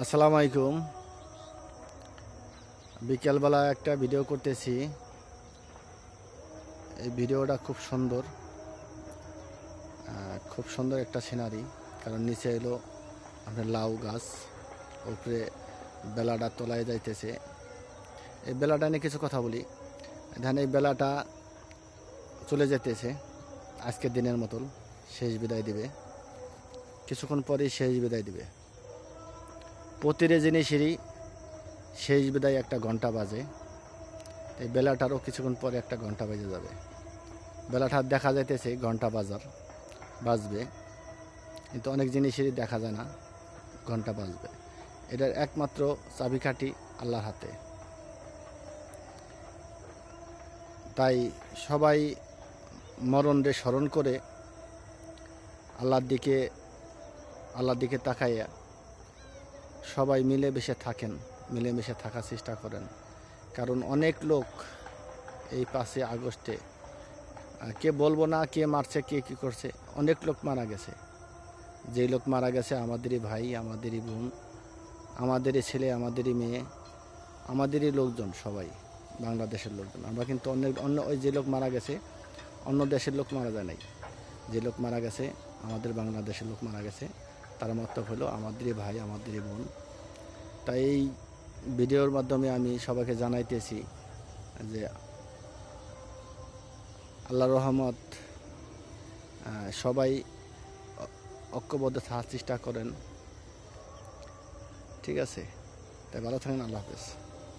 আসসালামু আলাইকুম। বিকেলবেলা একটা ভিডিও করতেছি। এই ভিডিওটা খুব সুন্দর একটা সিনারি। কারণ নিচে এলো আপনার লাউ গাছ, উপরে বেলাটা তোলায় যাইতেছে। এই বেলাটা নিয়ে কিছু কথা বলি। ধান এই বেলাটা চলে যেতেছে, আজকের দিনের মতন শেষ বিদায় দিবে, কিছুক্ষণ পরেই শেষ বিদায় দিবে। প্রতিটি জিনিসেরই শেষ বিদায় একটা ঘন্টা বাজে। এই বেলাটারও কিছুক্ষণ পরে একটা ঘন্টা বেজে যাবে। বেলাটা দেখা যাইতেছে ঘন্টা বাজবে, কিন্তু অনেক জিনিসেরই দেখা যায় না ঘন্টা বাজবে। এটার একমাত্র চাবিকাঠি আল্লাহর হাতে। তাই সবাই মরণরে স্মরণ করে আল্লাহর দিকে তাকাইয়া সবাই মিলেমিশে থাকার চেষ্টা করেন। কারণ অনেক লোক এই 5ই আগস্টে, কে বলবো না কে মারছে কে কী করছে, অনেক লোক মারা গেছে। যেই লোক মারা গেছে আমাদেরই ভাই, আমাদেরই বোন, আমাদেরই ছেলে, আমাদেরই মেয়ে, আমাদেরই লোকজন, সবাই বাংলাদেশের লোকজন। আমরা কিন্তু অন্য ওই যে লোক মারা গেছে অন্য দেশের লোক মারা যায় নাই। যে লোক মারা গেছে আমাদের বাংলাদেশের লোক মারা গেছে, তার মতলব হলো আমাদেরই ভাই, আমাদেরই বোন। তাই এই ভিডিওর মাধ্যমে আমি সবাইকে জানাইতেছি যে আল্লাহর রহমত, সবাই ঐক্যবদ্ধ থাকার চেষ্টা করেন। ঠিক আছে, তাই ভালো থাকেন। আল্লাহ হাফেজ।